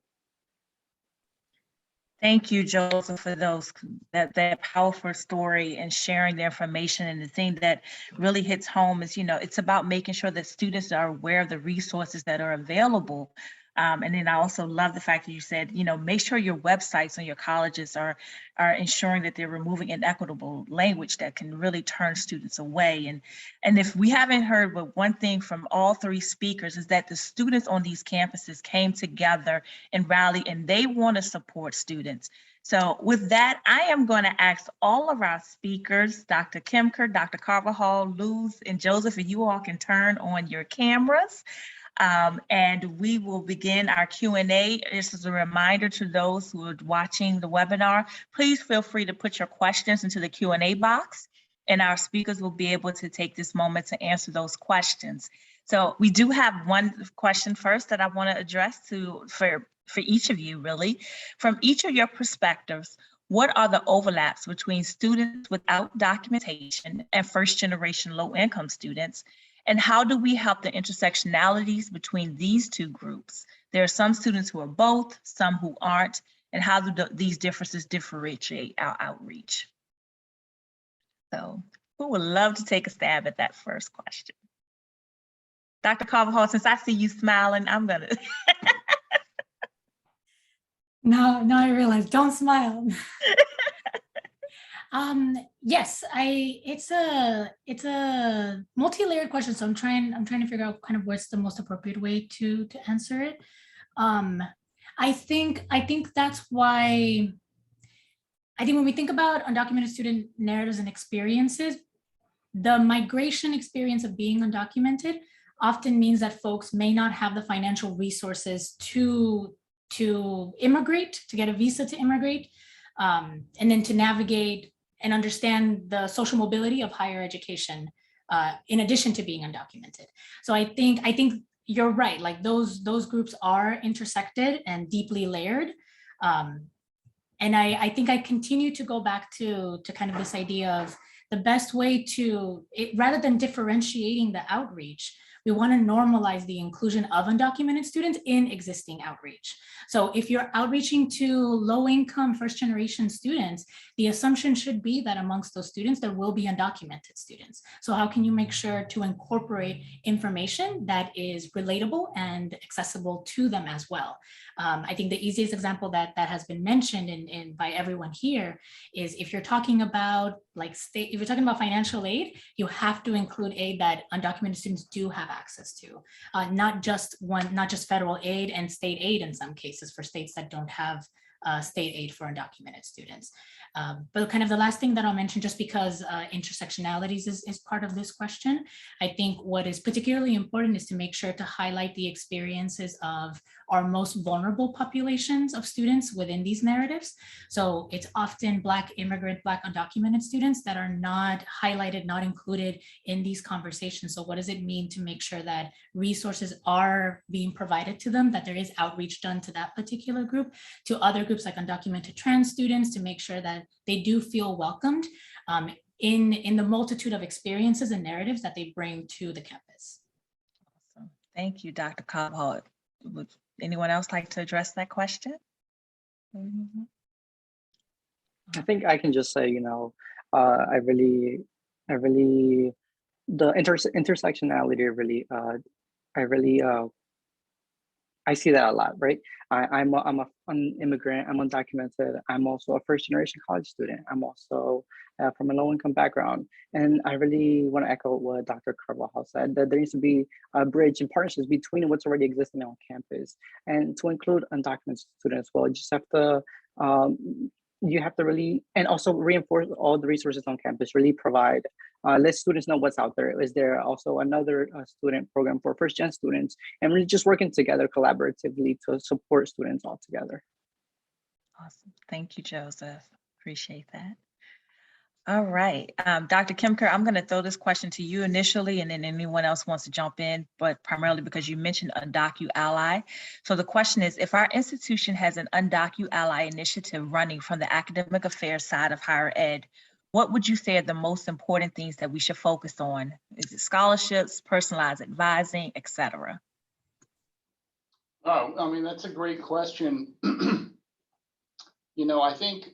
Thank you, Joseph, for that powerful story and sharing the information. And the thing that really hits home is, it's about making sure that students are aware of the resources that are available. And then I also love the fact that you said, make sure your websites and your colleges are ensuring that they're removing inequitable language that can really turn students away. And if we haven't heard, but one thing from all three speakers is that the students on these campuses came together and rallied, and they want to support students. So with that, I am going to ask all of our speakers, Dr. Kemker, Dr. Carvajal, Luz, and Joseph, if you all can turn on your cameras. And we will begin our Q&A. This is a reminder to those who are watching the webinar. Please feel free to put your questions into the Q&A box, and our speakers will be able to take this moment to answer those questions. So we do have one question first that I want to address for each of you, really. From each of your perspectives, what are the overlaps between students without documentation and first-generation low-income students? And how do we help the intersectionalities between these two groups? There are some students who are both, some who aren't, and how do these differences differentiate our outreach? So who would love to take a stab at that first question? Dr. Carvajal, since I see you smiling, I'm gonna.
No, I realize, don't smile. Yes, it's a multi-layered question. So I'm trying to figure out kind of what's the most appropriate way to answer it. I think that's why I think when we think about undocumented student narratives and experiences, the migration experience of being undocumented often means that folks may not have the financial resources to immigrate, to get a visa to immigrate, and then to navigate and understand the social mobility of higher education, in addition to being undocumented. So I think you're right. Like those groups are intersected and deeply layered. And I think I continue to go back to kind of this idea of the best way to, rather than differentiating the outreach, we want to normalize the inclusion of undocumented students in existing outreach. So if you're outreaching to low-income first-generation students, the assumption should be that amongst those students, there will be undocumented students. So how can you make sure to incorporate information that is relatable and accessible to them as well? I think the easiest example that has been mentioned by everyone here is if you're talking about if you're talking about financial aid, you have to include aid that undocumented students do have access to, not just federal aid and state aid in some cases for states that don't have state aid for undocumented students. But kind of the last thing that I'll mention, just because intersectionalities is part of this question, I think what is particularly important is to make sure to highlight the experiences of our most vulnerable populations of students within these narratives. So it's often Black immigrant, Black undocumented students that are not highlighted, not included in these conversations. So what does it mean to make sure that resources are being provided to them, that there is outreach done to that particular group, to other groups like undocumented trans students, to make sure that they do feel welcomed in the multitude of experiences and narratives that they bring to the campus.
Awesome. Thank you, Dr. Carvajal. Would anyone else like to address that question? Mm-hmm.
I think I can just say, I really, the intersectionality really, I see that a lot, right? I'm an immigrant, I'm undocumented, I'm also a first generation college student. I'm also from a low income background. And I really want to echo what Dr. Carvajal said, that there needs to be a bridge and partnerships between what's already existing on campus and to include undocumented students as well. You have to really, and also reinforce all the resources on campus, really provide, let students know what's out there. Is there also another student program for first gen students? And really just working together collaboratively to support students all together.
Awesome. Thank you, Joseph. Appreciate that. All right, Dr. Kemker, I'm going to throw this question to you initially, and then anyone else wants to jump in, but primarily because you mentioned Undocu Ally. So the question is, if our institution has an Undocu Ally initiative running from the academic affairs side of higher ed, what would you say are the most important things that we should focus on? Is it scholarships, personalized advising, et cetera?
Oh, I mean, that's a great question. You know, I think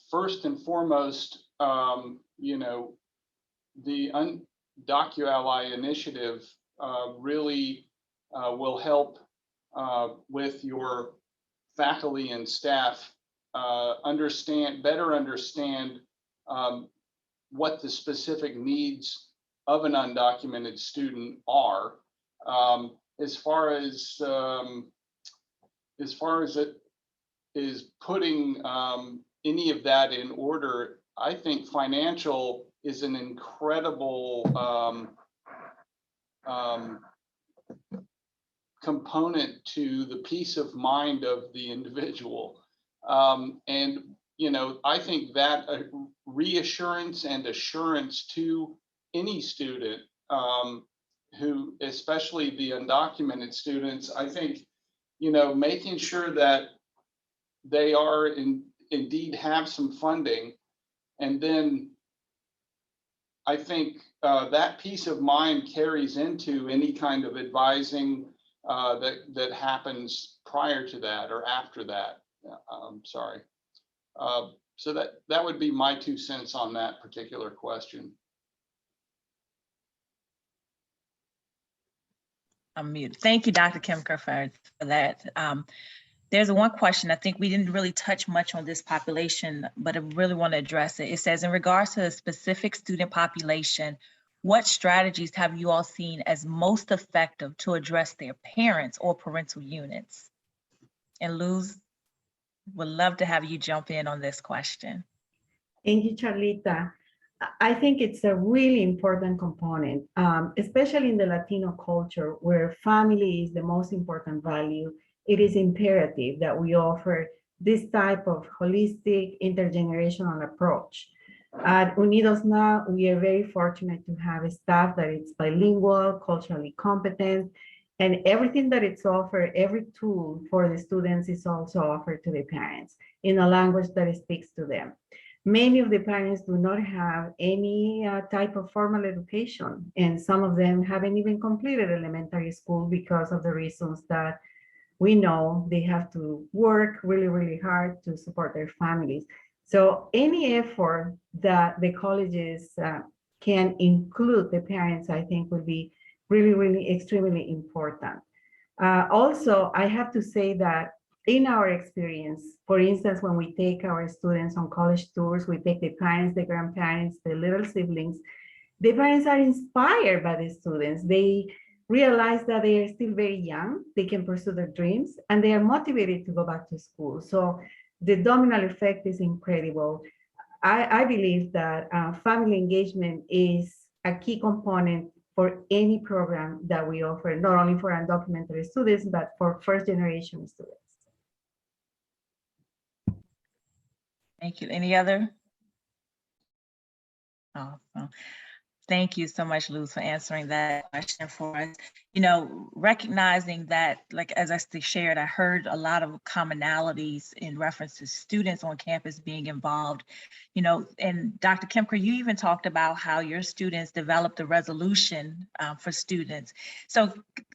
first and foremost, you know, the Undocu Ally initiative really will help with your faculty and staff better understand what the specific needs of an undocumented student are. As far as it is putting any of that in order, I think financial is an incredible component to the peace of mind of the individual. And, you know, I think that reassurance and assurance to any student who, especially the undocumented students, I think, you know, making sure that they are indeed have some funding. And then I think that peace of mind carries into any kind of advising that happens prior to that or after that. Sorry. So that would be my 2 cents on that particular question.
I'm muted. Thank you, Dr. Kemker, for that. There's one question. I think we didn't really touch much on this population, but I really want to address it. It says, in regards to the specific student population, what strategies have you all seen as most effective to address their parents or parental units? And Luz, would love to have you jump in on this question.
Thank you, Charlita. I think it's a really important component, especially in the Latino culture where family is the most important value. It is imperative that we offer this type of holistic intergenerational approach. At Unidos now, we are very fortunate to have a staff that is bilingual, culturally competent, and everything that it's offered, every tool for the students is also offered to the parents in a language that speaks to them. Many of the parents do not have any type of formal education, and some of them haven't even completed elementary school because of the reasons that we know they have to work really, really hard to support their families. So any effort that the colleges can include the parents, I think would be really, really extremely important. Also, I have to say that in our experience, for instance, when we take our students on college tours, we take the parents, the grandparents, the little siblings, the parents are inspired by the students. They realize that they are still very young, they can pursue their dreams, and they are motivated to go back to school. So the domino effect is incredible. I believe that family engagement is a key component for any program that we offer, not only for undocumented students, but for first generation students.
Thank you. Any other? Awesome. Thank you so much, Luz, for answering that question for us. You know, recognizing that, like, as I shared, I heard a lot of commonalities in reference to students on campus being involved, you know, and Dr. Kemker, you even talked about how your students developed a resolution for students. So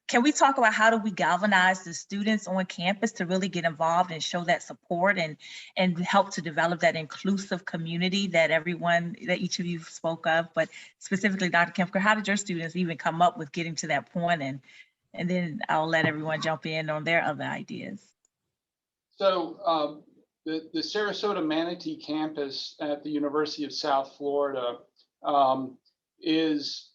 can we talk about how do we galvanize the students on campus to really get involved and show that support and help to develop that inclusive community that each of you spoke of, but specifically Dr. Kemker, how did your students even come up with getting to that point? And then I'll let everyone jump in on their other ideas.
So the Sarasota Manatee campus at the University of South Florida is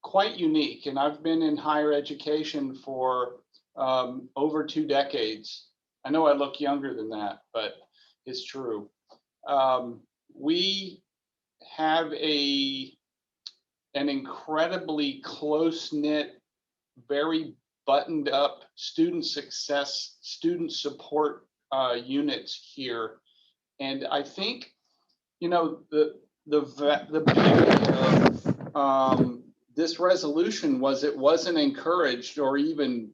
quite unique, and I've been in higher education for over 2 decades. I know I look younger than that, but it's true. We have an incredibly close-knit, very buttoned up student success, student support units here And I think, you know, the beauty of this resolution was it wasn't encouraged or even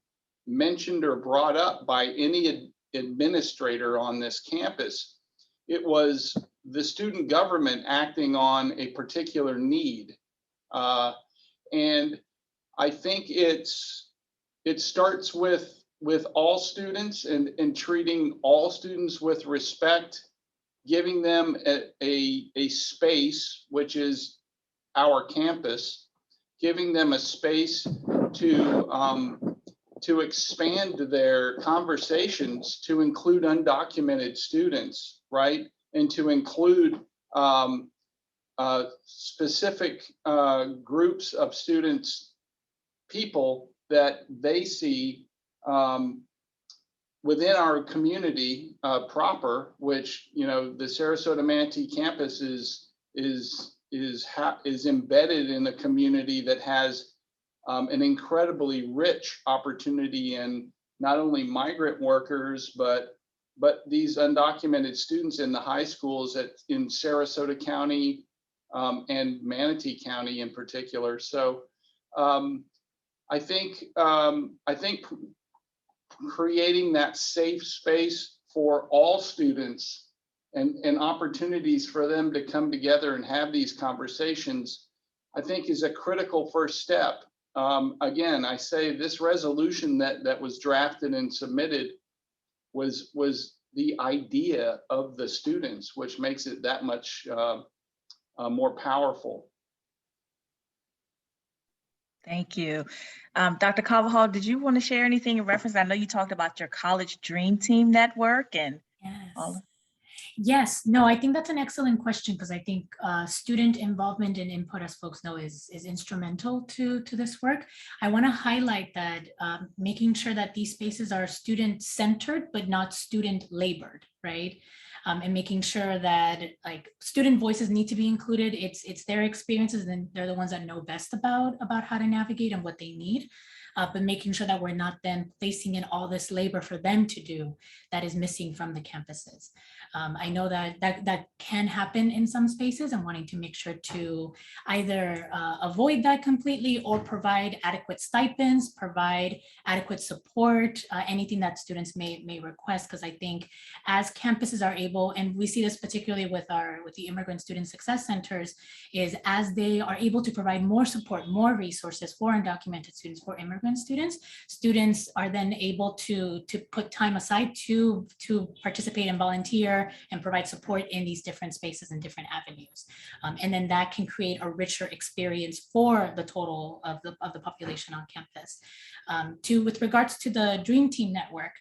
mentioned or brought up by any administrator on this campus. It was the student government acting on a particular need. And I think it starts with all students and treating all students with respect, giving them a space, which is our campus, giving them a space to expand their conversations to include undocumented students, right? And to include specific groups of students, people that they see within our community proper, which, you know, the Sarasota Manatee campus is embedded in a community that has an incredibly rich opportunity in not only migrant workers, but these undocumented students in the high schools in Sarasota County and Manatee County in particular. So I think creating that safe space for all students and opportunities for them to come together and have these conversations, I think is a critical first step. Again, I say this resolution that was drafted and submitted was the idea of the students, which makes it that much more powerful.
Thank you. Dr. Carvajal, did you want to share anything in reference? I know you talked about your college dream team network and all of.
Yes, no, I think that's an excellent question, because I think student involvement and input, as folks know, is instrumental to this work. I want to highlight that making sure that these spaces are student-centered but not student-labored, right? And making sure that like student voices need to be included. It's their experiences, and they're the ones that know best about how to navigate and what they need. But making sure that we're not then placing in all this labor for them to do that is missing from the campuses. I know that can happen in some spaces, and wanting to make sure to either avoid that completely or provide adequate stipends, provide adequate support, anything that students may request. Because I think as campuses are able, and we see this particularly with the Immigrant Student Success Centers, is as they are able to provide more support, more resources for undocumented students, for immigrant students are then able to put time aside to participate and volunteer and provide support in these different spaces and different avenues. And then that can create a richer experience for the total of the population on campus. With regards to the Dream Team Network,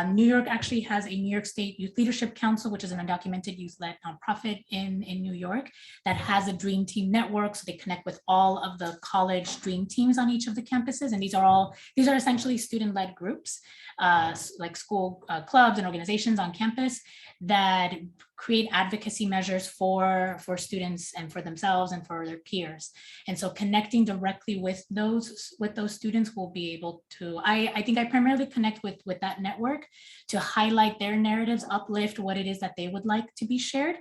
New York actually has a New York State Youth Leadership Council, which is an undocumented youth-led nonprofit in New York that has a Dream Team Network. So they connect with all of the college dream teams on each of the campuses. And these are essentially student-led groups, like school clubs and organizations on campus that create advocacy measures for students and for themselves and for their peers. And so connecting directly with those students will be able to, I think I primarily connect with that network to highlight their narratives, uplift what it is that they would like to be shared,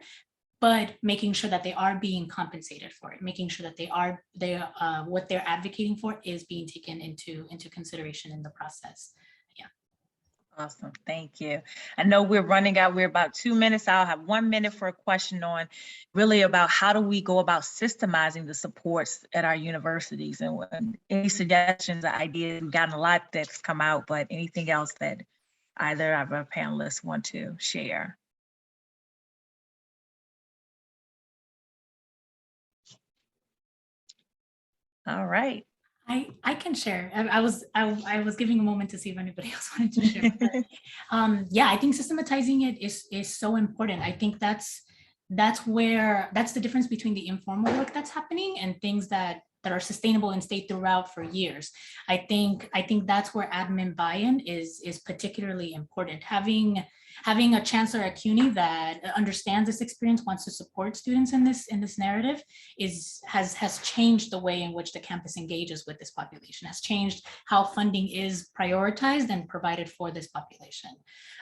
but making sure that they are being compensated for it, making sure that what they're advocating for is being taken into consideration in the process. Yeah.
Awesome, thank you. I know we're running out, we're about 2 minutes. I'll have 1 minute for a question on really about how do we go about systemizing the supports at our universities, and any suggestions or ideas. We've gotten a lot that's come out, but anything else that either of our panelists want to share? All right.
I can share. I was giving a moment to see if anybody else wanted to share. But, yeah, I think systematizing it is so important. I think that's the difference between the informal work that's happening and things that are sustainable and stay throughout for years. I think that's where admin buy-in is particularly important. having a chancellor at Cuny that understands this experience, wants to support students in this narrative has changed the way in which the campus engages with this population, has changed how funding is prioritized and provided for this population.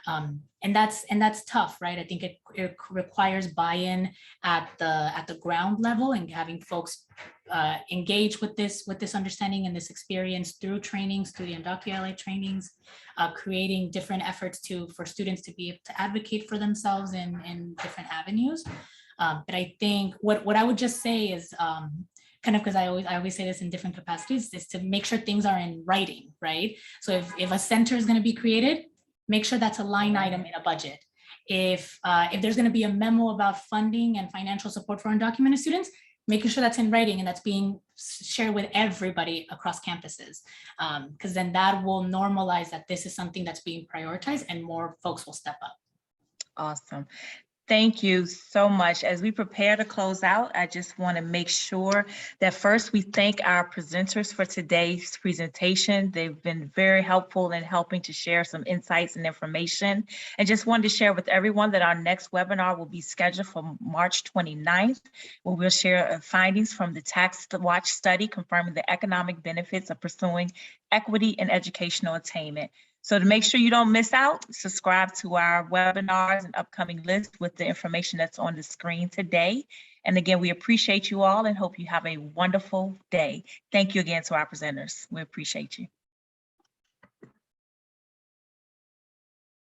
And that's tough, right? I think it requires buy-in at the ground level and having folks engage with this understanding and this experience through trainings, through the Undocumented trainings, creating different efforts for students to be able to advocate for themselves in different avenues. But I think what I would just say is kind of, because I always say this in different capacities, is to make sure things are in writing, right? So if a center is going to be created, make sure that's a line item in a budget. If there's going to be a memo about funding and financial support for undocumented students, making sure that's in writing and that's being shared with everybody across campuses, because then that will normalize that this is something that's being prioritized and more folks will step up.
Awesome. Thank you so much. As we prepare to close out, I just want to make sure that first we thank our presenters for today's presentation. They've been very helpful in helping to share some insights and information. And just wanted to share with everyone that our next webinar will be scheduled for March 29th, where we'll share findings from the Tax Watch study confirming the economic benefits of pursuing equity and educational attainment. So to make sure you don't miss out, subscribe to our webinars and upcoming list with the information that's on the screen today. And again, we appreciate you all and hope you have a wonderful day. Thank you again to our presenters. We appreciate you.